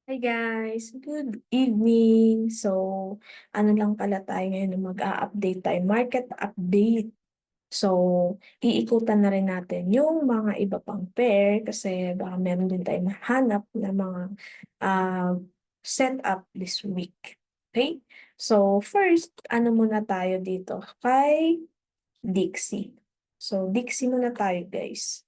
Hi guys, good evening. So, ano lang pala tayo ngayon, mag-a-update tayo, market update. So, iikutan na rin natin yung mga iba pang pair kasi baka meron din tayong mahanap na mga uh, setup this week. Okay? So, first, ano muna tayo dito? Kay Dixie. So, Dixie muna tayo guys.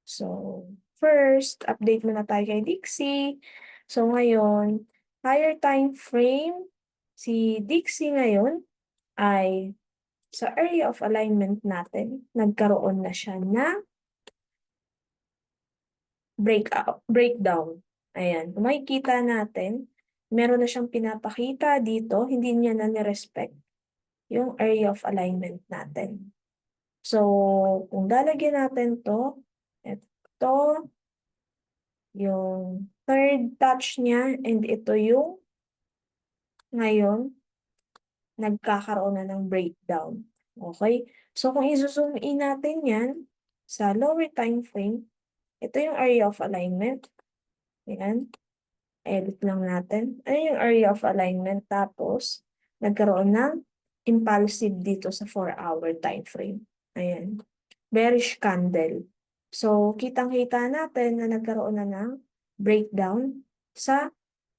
So, first, update muna tayo kay Dixie. So, ngayon, higher time frame, si Dixie ngayon ay sa area of alignment natin, nagkaroon na siya na breakdown. Ayan, kung makikita natin, meron na siyang pinapakita dito, hindi niya na ni-respect yung area of alignment natin. So, kung lalagyan natin to, ito, yung third touch niya, and ito yung ngayon, nagkakaroon na ng breakdown. Okay? So, kung i-zoom in natin yan sa lower time frame, ito yung area of alignment. Ayan. Edit lang natin. Ano yung area of alignment? Tapos, nagkaroon ng impulsive dito sa 4-hour time frame. Ayan. Bearish candle. So, kitang-kita natin na nagkaroon na ng breakdown sa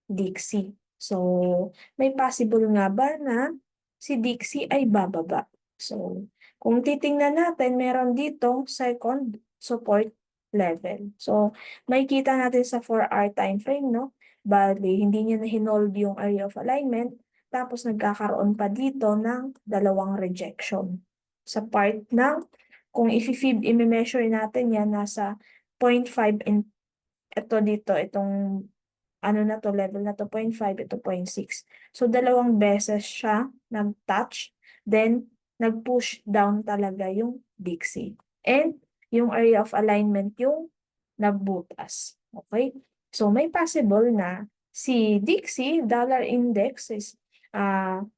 Dixie. So, may possible nga ba na si Dixie ay bababa? So, kung titingnan natin, meron dito second support level. So, makikita natin sa 4-hour time frame, no? Bali, hindi niya na hinold yung area of alignment. Tapos, nagkakaroon pa dito ng dalawang rejection. Sa part ng, kung i-measure natin yan, nasa 0.5 and ito dito, itong ano na to, level na to, 0.5, ito 0.6. So, dalawang beses siya nag-touch, then nag-push down talaga yung Dixie. And yung area of alignment yung nagbutas. Okay? So, may possible na si Dixie, dollar index is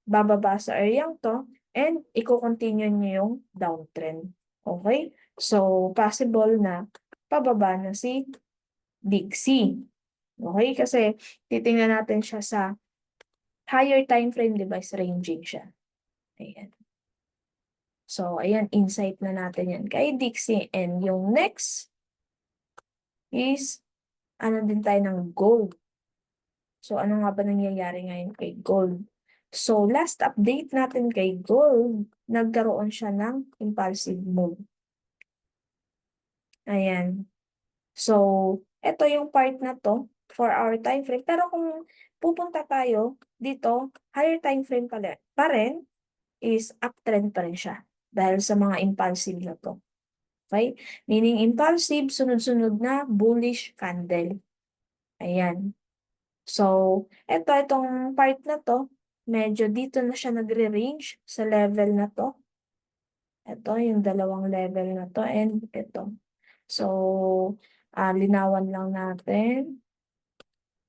bababa sa area to, and i-continue niyo yung downtrend. Okay? So, possible na pababa na si Dixie. Okay? Kasi titingnan natin siya sa higher time frame device ranging siya. Ayan. So, ayan, insight na natin yan kay Dixie. And yung next is, ano din tayo ng gold. So, ano nga ba nangyayari ngayon kay gold? So, last update natin kay gold, nagkaroon siya ng impulsive move. Ayan. So, ito yung part na to for our time frame. Pero kung pupunta tayo dito, higher time frame pa rin is uptrend pa rin siya dahil sa mga impulsive na to. Okay? Meaning impulsive, sunod-sunod na bullish candle. Ayan. So, itong part na to, medyo dito na siya nagre-range sa level na to. Ito yung dalawang level na to and ito. So, linawan lang natin.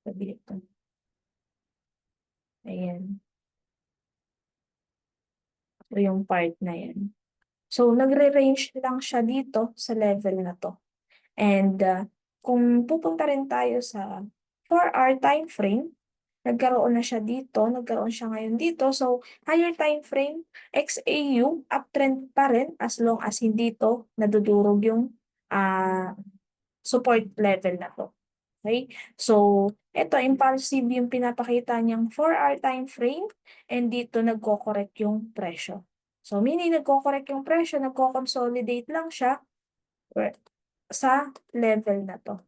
Sabi ito. Ayan. Ito yung part na yan. So, nagre-range lang siya dito sa level na to. And kung pupunta rin tayo sa 4-hour time frame, nagkaroon na siya dito, nagkaroon siya ngayon dito. So, higher time frame, XAU, uptrend pa rin as long as hindi to nadudurog yung support level na to. Okay? So, ito, impulsive yung pinapakita niyang 4-hour time frame and dito nagko-correct yung presyo. So, meaning nagko-correct yung presyo, nagko-consolidate lang siya sa level na to.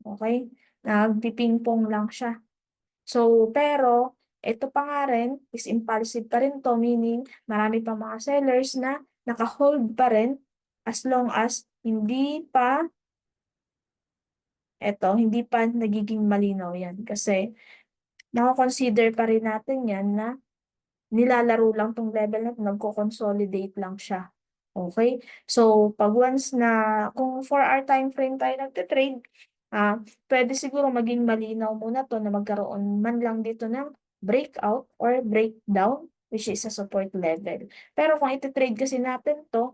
Okay? Nagpipingpong lang siya. So, pero, ito pa nga rin, is impulsive pa rin to, meaning marami pa mga sellers na naka-hold pa rin as long as hindi pa nagiging malinaw yan. Kasi, nakakonsider pa rin natin yan na nilalaro lang tong level na nagko-consolidate lang siya. Okay? So, pag once na, kung 4-hour time frame tayo nagtitrade, pwede siguro maging malinaw muna to na magkaroon man lang dito ng breakout or breakdown, which is a support level. Pero kung ititrade kasi natin to,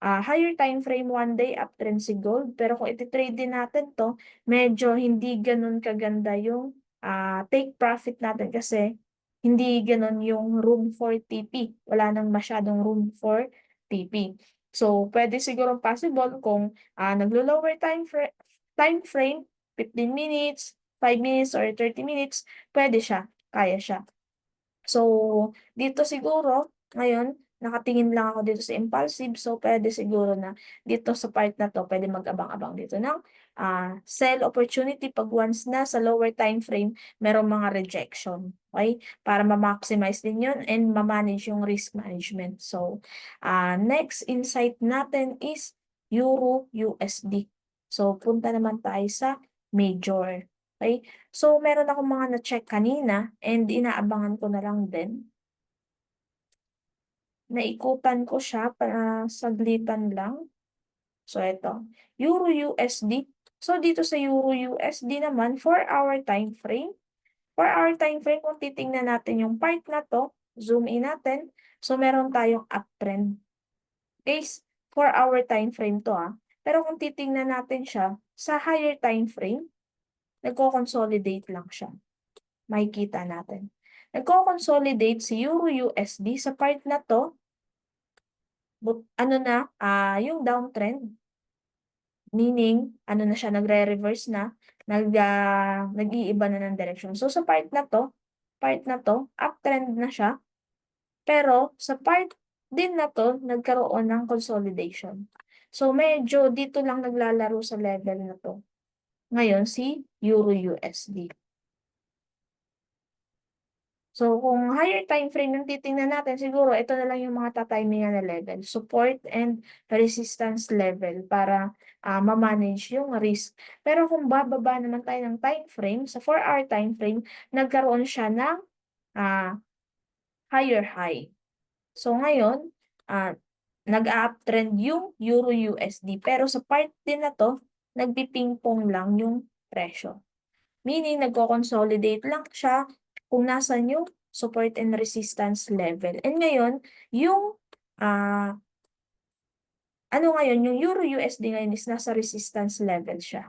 higher time frame 1 day uptrend si gold. Pero kung iti-trade din natin to, medyo hindi ganun kaganda yung take profit natin kasi hindi ganun yung room for TP. Wala nang masyadong room for TP. So, pwede siguro possible kung naglo-lower time frame, 15 minutes, 5 minutes, or 30 minutes, pwede siya, kaya siya. So, dito siguro, ngayon, nakatingin lang ako dito sa impulsive. So, pwede siguro na dito sa part na to, pwede mag-abang-abang dito ng sell opportunity pag once na sa lower time frame, merong mga rejection. Okay? Para ma-maximize din yun and ma-manage yung risk management. So, next insight natin is Euro USD. So, punta naman tayo sa major. Okay? So, meron akong mga na-check kanina and inaabangan ko na lang din. Naikutan ko siya para saglitan lang. So, ito. Euro USD. So, dito sa Euro USD naman, 4-hour time frame. 4-hour time frame, kung titingnan natin yung part na to, zoom in natin. So, meron tayong uptrend. Guys, 4-hour time frame to Pero kung titingnan natin siya, sa higher time frame, nagko-consolidate lang siya. Makikita natin. Nagko-consolidate si Euro USD sa part na to, yung downtrend. Meaning, na siya, nagre-reverse na, nag-iiba na ng direction. So, sa part na to, uptrend na siya. Pero, sa part din na to, nagkaroon ng consolidation. So, medyo dito lang naglalaro sa level na to. Ngayon, si Euro USD. So, kung higher time frame yung titingnan natin, siguro ito na lang yung mga tatimingan na level. Support and resistance level para ma-manage yung risk. Pero kung bababa naman tayo ng time frame, sa 4-hour time frame, nagkaroon siya ng higher high. So, ngayon, nag-uptrend yung Euro USD. Pero sa part din na to, nagpipingpong lang yung presyo. Meaning, nagko-consolidate lang siya kung nasan yung support and resistance level. And ngayon, yung yung Euro USD ngayon is nasa resistance level siya.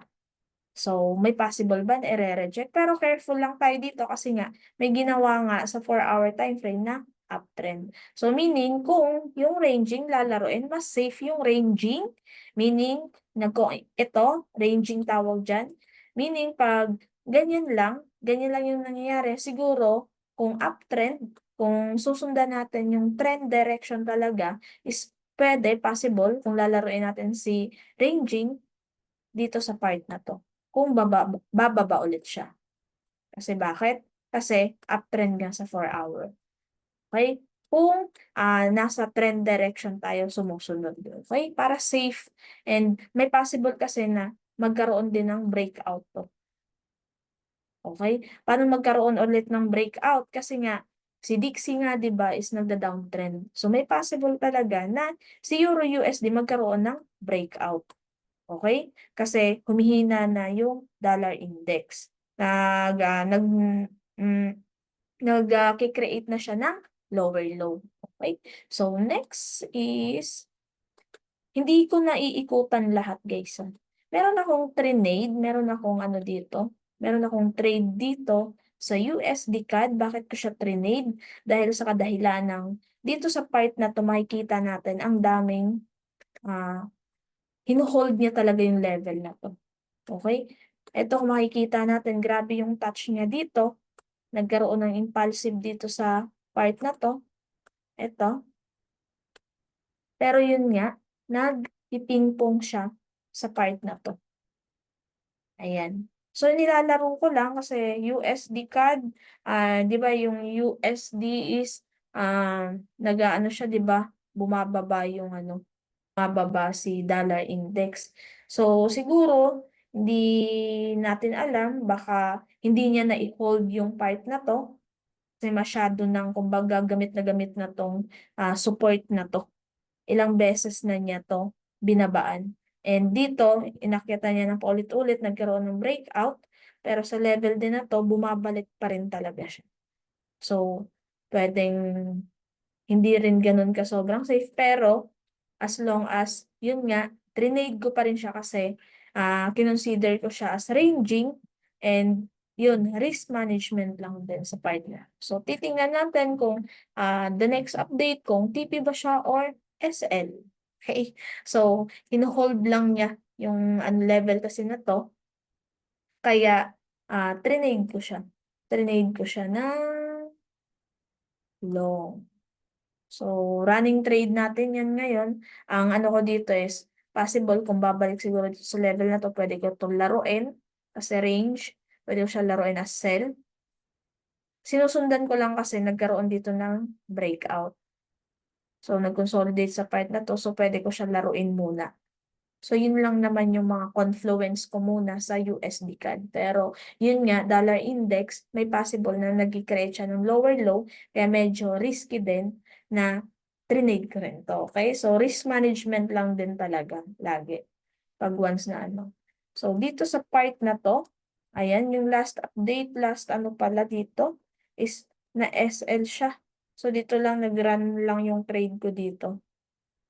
So, may possible ba na i-reject? Pero careful lang tayo dito kasi nga, may ginawa nga sa 4-hour time frame na uptrend. So, meaning, kung yung ranging lalaroin, mas safe yung ranging. Meaning, ranging tawag dyan. Meaning, pag ganyan lang yung nangyayari, siguro, kung uptrend, kung susundan natin yung trend direction talaga, is pwede, possible, kung lalaroin natin si ranging dito sa part na to. Kung bababa ulit siya. Kasi bakit? Kasi uptrend nga sa 4-hour. Okay? Kung nasa trend direction tayo sumusunod. Okay? Para safe. And may possible kasi na magkaroon din ng breakout to. Okay? Paano magkaroon ulit ng breakout? Kasi nga, si Dixie nga, di ba, is nagda-downtrend. So, may possible talaga na si Euro USD magkaroon ng breakout. Okay? Kasi humihina na yung dollar index. Nag-create na siya ng lower low. Okay? So, next is, hindi ko na iikutan lahat, guys. Meron akong trade, meron akong dito. Meron akong trade dito sa USD CAD. Bakit ko siya trade? Dahil sa kadahilan ng, dito sa part na to, makikita natin ang daming hinuhold niya talaga yung level na to. Okay? Ito kung makikita natin, grabe yung touch niya dito. Nagkaroon ng impulsive dito sa part na to. Ito. Pero yun nga, nagpipingpong siya sa part na to. Ayan. So, nilalaro ko lang kasi USD CAD, di ba yung USD is, nag-ano siya, di ba? Bumababa yung mababa si dollar index. So, siguro, hindi natin alam, baka hindi niya na-hold yung part na to. Kasi masyado ng, kumbaga, gamit na tong support na to. Ilang beses na niya to binabaan. And dito, inakyatan niya ng paulit-ulit, nagkaroon ng breakout. Pero sa level din na to, bumabalik pa rin talaga siya. So, pwedeng hindi rin ganun ka sobrang safe. Pero, as long as, yun nga, trinade ko pa rin siya kasi kinonsider ko siya as ranging and yun, risk management lang din sa part niya. So, titingnan natin kung the next update kung TP ba siya or SL. Okay? So, hinuhold lang niya yung level kasi na to. Kaya, trinade ko siya. Trinade ko siya ng long. So, running trade natin yan ngayon. Ang ano ko dito is, possible kung babalik siguro dito sa level na to, pwede ko itong laruin kasi range. Pwede ko siya laruin as sell. Sinusundan ko lang kasi nagkaroon dito ng breakout. So, nag-consolidate sa part na to, so pwede ko siya laruin muna. So, yun lang naman yung mga confluence ko muna sa USD CAD. Pero, yun nga, dollar index, may possible na nag-create siya ng lower low, kaya medyo risky din na trinade ko rin to. Okay? So, risk management lang din talaga, lagi. Pag once na ano. So, dito sa part na to, ayan, yung last update, last ano pala dito, is na SL siya. So, dito lang, nag-run lang yung trade ko dito.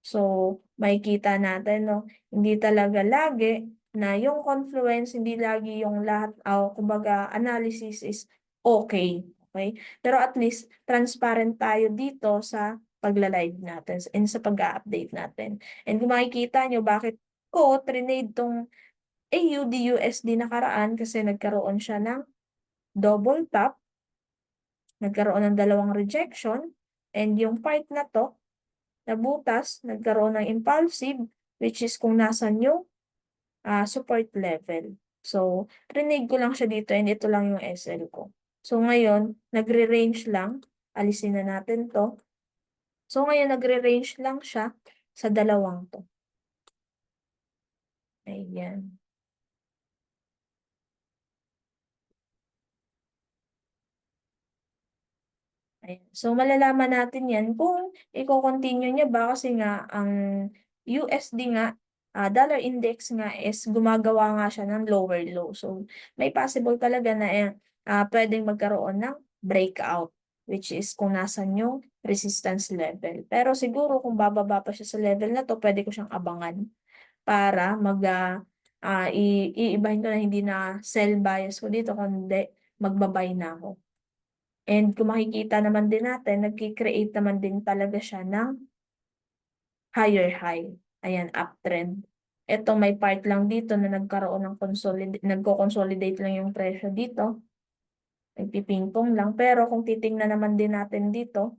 So, makikita natin, no, hindi talaga lagi na yung confluence, hindi lagi yung lahat, kumbaga, analysis is okay. Okay? Pero at least, transparent tayo dito sa pagla-live natin and sa pag-update natin. And kung makikita nyo, bakit ko trinade tong AUD-USD nakaraan kasi nagkaroon siya ng double top, nagkaroon ng dalawang rejection, and yung part na to, na butas, nagkaroon ng impulsive, which is kung nasan yung support level. So, trinade ko lang siya dito and ito lang yung SL ko. So, ngayon, nagre-range lang. Alisin na natin to. So, ngayon, nagre-range lang siya sa dalawang to. Ayan. Ayan. So, malalaman natin yan kung i-continue niya ba kasi nga ang USD nga, dollar index nga is gumagawa nga siya ng lower low. So, may possible talaga na pwedeng magkaroon ng breakout, which is kung nasan yung resistance level. Pero siguro kung bababa pa siya sa level na to, pwede ko siyang abangan para iibahin ko na hindi na sell bias ko dito, kundi magbabay na ako. And kung makikita naman din natin, nagki-create naman din talaga siya ng higher high. Ayan, uptrend. Ito may part lang dito na nagkaroon ng nagko-consolidate lang yung presyo dito. Nagpipingpong lang. Pero kung titingnan naman din natin dito,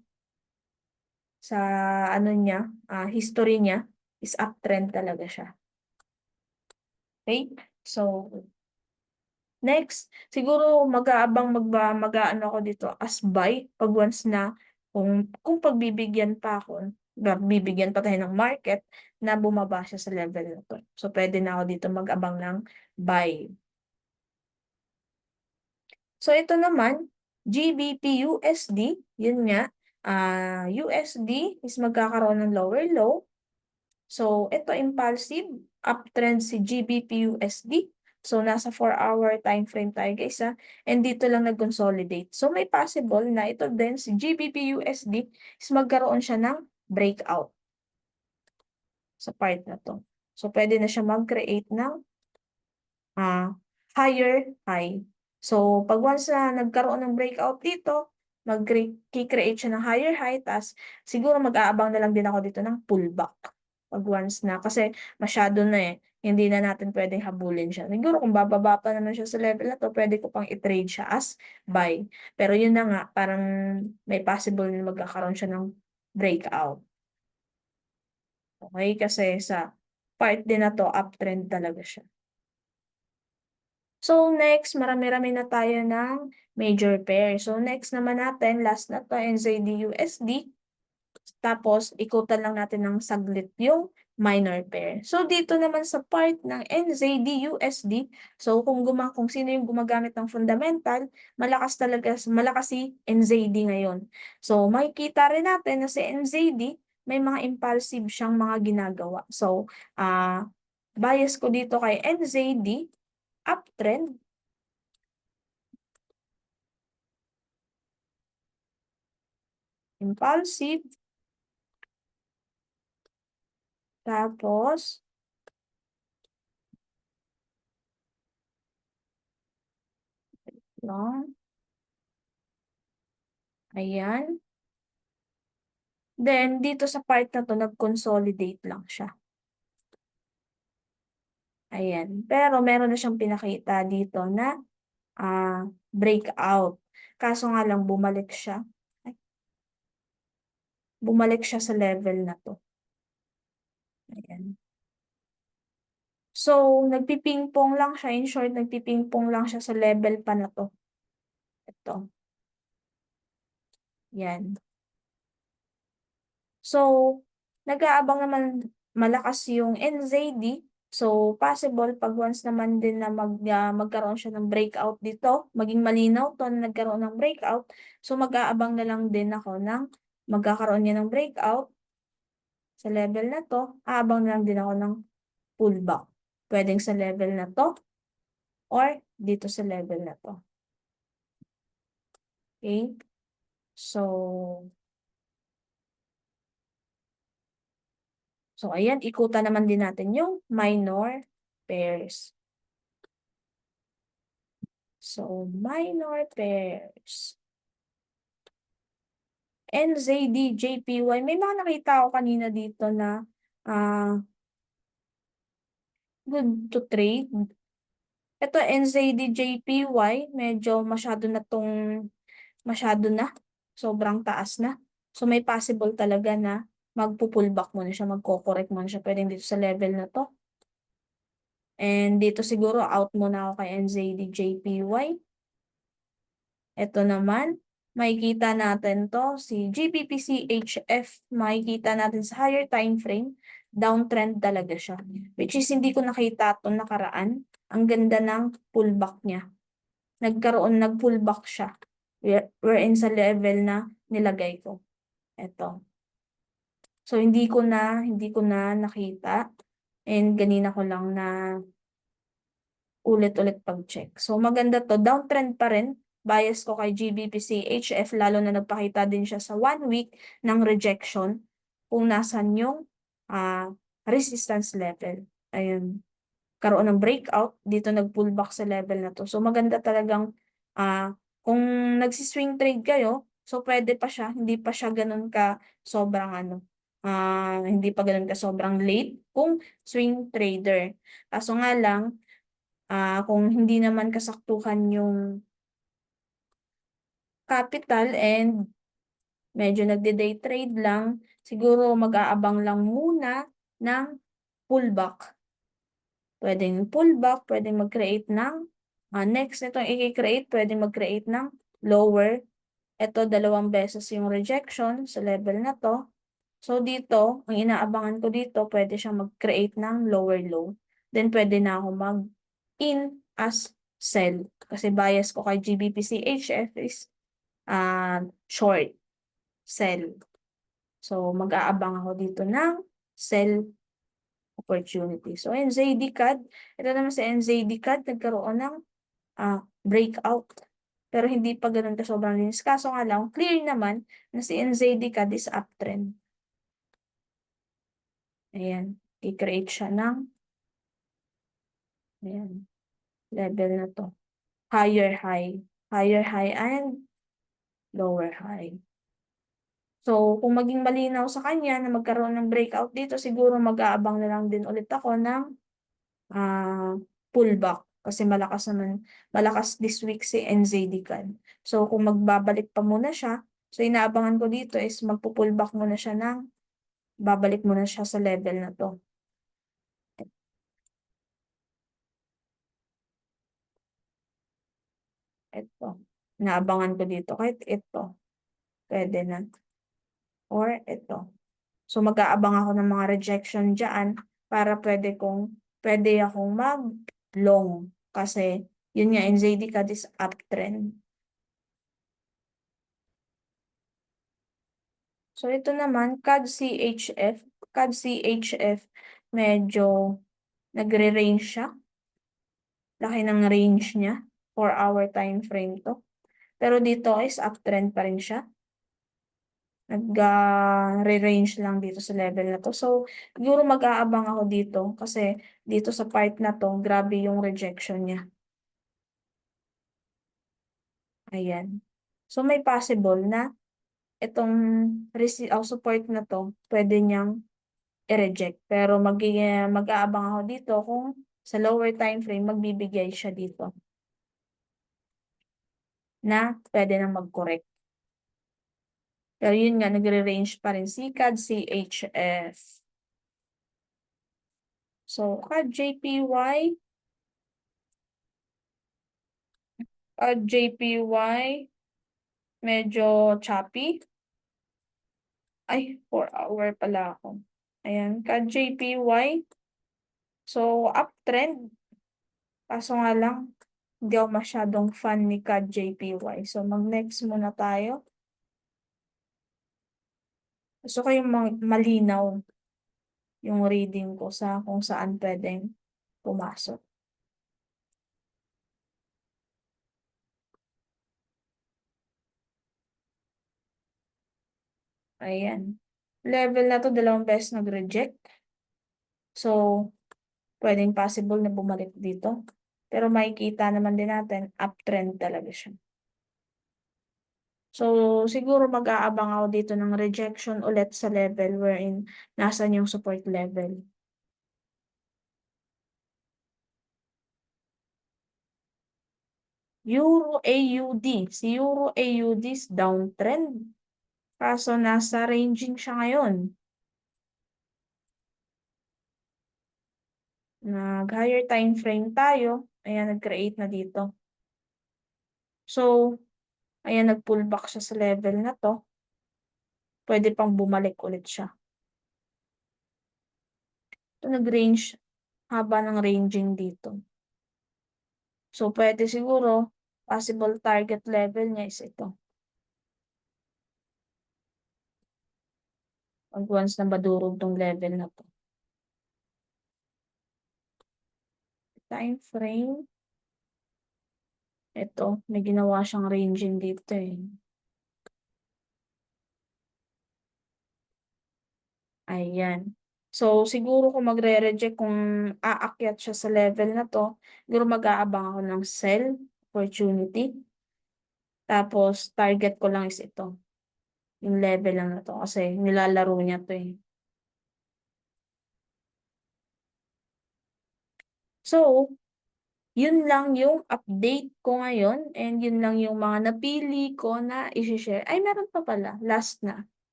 sa ano niya, history niya, is uptrend talaga siya. Okay? So, next, siguro mag-aano ako dito as buy pag once na kung pagbibigyan pa ako, bibigyan pa tayo ng market na bumaba siya sa level na to. So, pwede na ako dito mag-abang ng buy. So, ito naman, GBP USD, yun nga, USD is magkakaroon ng lower low. So, ito impulsive, uptrend si GBP USD. So, nasa 4-hour time frame tayo guys ha. And dito lang nag-consolidate. So, may possible na ito din si GBP USD is magkaroon siya ng breakout sa part na to. So, pwede na siya mag-create ng higher high. So, pag once na nagkaroon ng breakout dito, mag-create siya ng higher high, tas siguro mag-aabang na lang din ako dito ng pullback. Pag once na, kasi masyado na hindi na natin pwedeng habulin siya. Siguro kung bababa pa naman siya sa level na to, pwede ko pang i-trade siya as buy. Pero yun na nga, parang may possible na magkakaroon siya ng breakout. Okay? Kasi sa part din na to, uptrend talaga siya. So, next, marami-rami na tayo ng major pair. So, next naman natin, last na to, NZD-USD. Tapos, ikutan lang natin ng saglit yung minor pair. So, dito naman sa part ng NZD-USD, so kung sino yung gumagamit ng fundamental, malakas si NZD ngayon. So, makikita rin natin na si NZD, may mga impulsive siyang mga ginagawa. So, bias ko dito kay NZD, uptrend, impulsive, Tapos, no? Ayan. Then, dito sa part na to, nag-consolidate lang siya. Ayan. Pero, meron na siyang pinakita dito na breakout. Kaso nga lang, bumalik siya. Ay, bumalik siya sa level na to. Ayan. So, nagpipingpong lang siya. In short, nagpipingpong lang siya sa level pa na to. Ito. Yan. So, nag-aabang naman malakas yung NZD. So, possible pag once naman din na magkaroon siya ng breakout dito, maging malinaw to na nagkaroon ng breakout. So, mag-aabang na lang din ako ng magkakaroon niya ng breakout sa level na to. Aabang na lang din ako ng pullback. Pwedeng sa level na to or dito sa level na to. Okay? So, ayan, ikutan naman din natin yung minor pairs. So, minor pairs. NZD, JPY. May mga nakita ako kanina dito na good to trade. Ito, NZD, JPY. Medyo masyado na. Sobrang taas na. So, may possible talaga na magpo-pullback muna siya, magko-correct muna siya. Pwedeng dito sa level na to. And dito siguro out muna ako kay NZD, JPY. Ito naman, makikita natin to, si GBP/CHF, makikita natin sa higher time frame, downtrend talaga siya. Which is hindi ko nakita itong nakaraan. Ang ganda ng pullback niya. Nag-pullback siya. We're in sa level na nilagay ko. Ito. So, hindi ko na nakita. And ganina ko lang na ulit-ulit pag-check. So, maganda to. Downtrend pa rin. Bias ko kay GBP/CHF, lalo na nagpakita din siya sa 1 week ng rejection kung nasan yung resistance level. Ayun. Karoon ng breakout. Dito nag-pullback sa level na to. So, maganda talagang kung nagsiswing trade kayo, so pwede pa siya. Hindi pa siya ganun ka sobrang hindi pa ganun ka sobrang late kung swing trader. Kaso nga lang, kung hindi naman kasaktuhan yung capital and medyo nagde-day trade lang, siguro mag-aabang lang muna ng pullback. Pwedeng pullback, pwedeng mag-create ng next nitong i-create, pwedeng mag-create ng lower. Ito, 2 beses yung rejection sa level na to. So, dito, ang inaabangan ko dito, pwede siyang mag-create ng lower low. Then, pwede na ako mag-in as sell. Kasi bias ko kay GBP/CHF is short, sell. So, mag-aabang ako dito ng sell opportunity. So, NZD CAD. Ito naman sa NZD CAD, nagkaroon ng breakout. Pero hindi pa ganun ka sobrang linis. Kaso nga lang, clear naman na si NZD CAD is uptrend. Ayan. I-create siya ng ayan, level na to. Higher high. Higher high and lower high. So, kung maging malinaw sa kanya na magkaroon ng breakout dito, siguro mag-aabang na lang din ulit ako ng pullback. Kasi malakas this week si NZD CAD. So, kung magbabalik pa muna siya, so inaabangan ko dito is magpo-pullback muna siya babalik muna siya sa level na to. Ito. Inaabangan ko dito. Kahit ito. Pwede na. Or ito. So, mag-aabang ako ng mga rejection dyan para pwede akong mag-long. Kasi, yun nga, NZD CAD is uptrend. So, ito naman, CAD/CHF. CAD/CHF, medyo nagre-range siya. Laki ng range niya. 4-hour time frame to. Pero dito is uptrend pa rin siya. Nag-re-range lang dito sa level na to. So, siguro mag-aabang ako dito kasi dito sa part na to, grabe yung rejection niya. Ayan. So, may possible na itong support na to, pwede niyang i-reject. Pero mag-aabang ako dito kung sa lower time frame, magbibigay siya dito na pwede nang mag-correct. Pero yun nga, nagre-range pa rin si CAD, CHF. So, CAD JPY, medyo choppy. Ay, 4 hour pala ako. Ayan, CAD JPY. So, uptrend. Kaso nga lang, hindi ako masyadong fan ni CAD JPY. So, mag-next muna tayo. Gusto ko yung malinaw yung reading ko sa kung saan pwedeng pumasok. Ayan. Level na to, 2 beses nag-reject. So, pwedeng possible na bumalik dito. Pero makikita naman din natin, uptrend talaga siya. So, siguro mag-aabang ako dito ng rejection ulit sa level wherein nasan yung support level. Euro AUD. Si Euro AUD is downtrend. Kaso nasa ranging siya ngayon. Nag-higher time frame tayo. Ayan, nag-create na dito. So, ayan, nag-pullback siya sa level na to. Pwede pang bumalik ulit siya. Ito nag-range, haba ng ranging dito. So, pwede siguro, possible target level niya is ito. Pag once na madurog tong level na to. Time frame. Ito, may ginawa siyang ranging dito eh. Ayan. So, siguro kung magre-reject, kung aakyat siya sa level na to, siguro mag-aabang ako ng sell opportunity. Tapos, target ko lang is ito. Yung level lang na to. Kasi nilalaro niya to eh. So, yun lang yung update ko ngayon. And yun lang yung mga napili ko na isi-share. Ay, meron pa pala. Last na.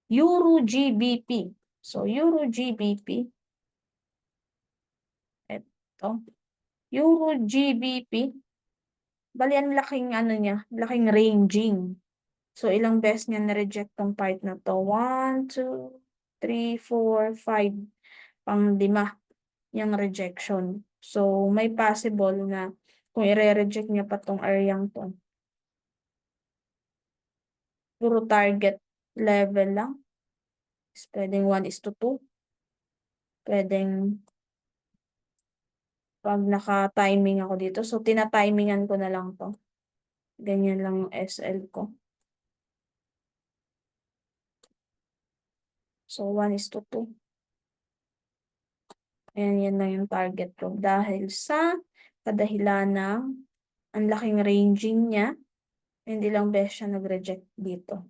Euro GBP. So, Euro GBP. Ito. Euro GBP. Bali, ang laking ano niya. Laking ranging. So, ilang beses niya na-reject tong part na to. 1, 2, 3, 4, 5. Pang-5 yung rejection. So, may possible na kung i-reject niya pa tong area to, puro target level lang. Pwedeng 1:2. Pwedeng pag naka-timing ako dito. So, tina-timingan ko na lang to. Ganyan lang yung SL ko. So, 1:2. Ayan, yan lang yung target ko. Dahil sa kadahilan ng ang laking ranging niya, hindi lang beses siya nag-reject dito.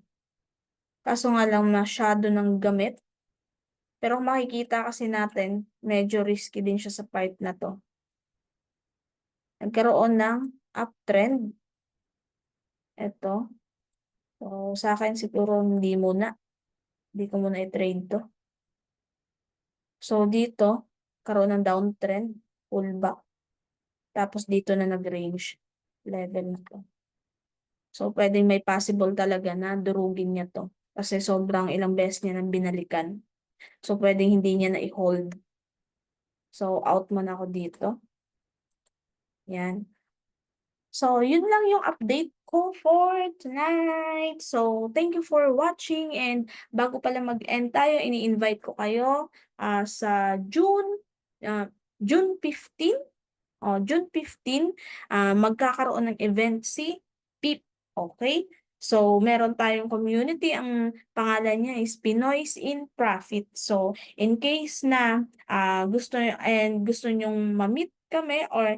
Kaso nga lang masyado ng gamit. Pero kung makikita kasi natin, medyo risky din siya sa part na to. Nagkaroon ng uptrend. Ito. So, sa akin siguro hindi muna. Hindi ko muna i-trade to. So, dito, karoon ng downtrend, pullback. Tapos dito na nag-range level na to. So, pwedeng may possible talaga na durugin niya to. Kasi sobrang ilang beses niya nang binalikan. So, pwedeng hindi niya na i-hold. So, out muna ako dito. Yan. So, yun lang yung update ko for tonight. So, thank you for watching, and bago pala mag-end tayo, ini-invite ko kayo sa June 15. June 15, magkakaroon ng event si PIP. Okay? So, meron tayong community, ang pangalan niya is Pinoy's in Profit. So, in case na gusto nyong ma-meet kami or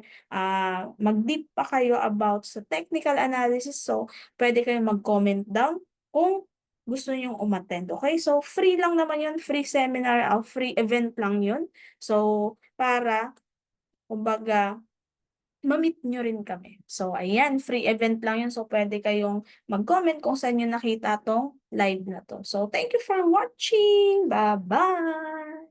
mag-deep pa kayo about sa technical analysis, so pwede kayong mag-comment down kung gusto nyong umattend. Okay? So, free lang naman yun, free seminar, free event lang yun. So, para, kumbaga, ma-meet nyo rin kami. So, ayan, free event lang yun. So, pwede kayong mag-comment kung saan nyo nakita tong live na to. So, thank you for watching. Bye-bye!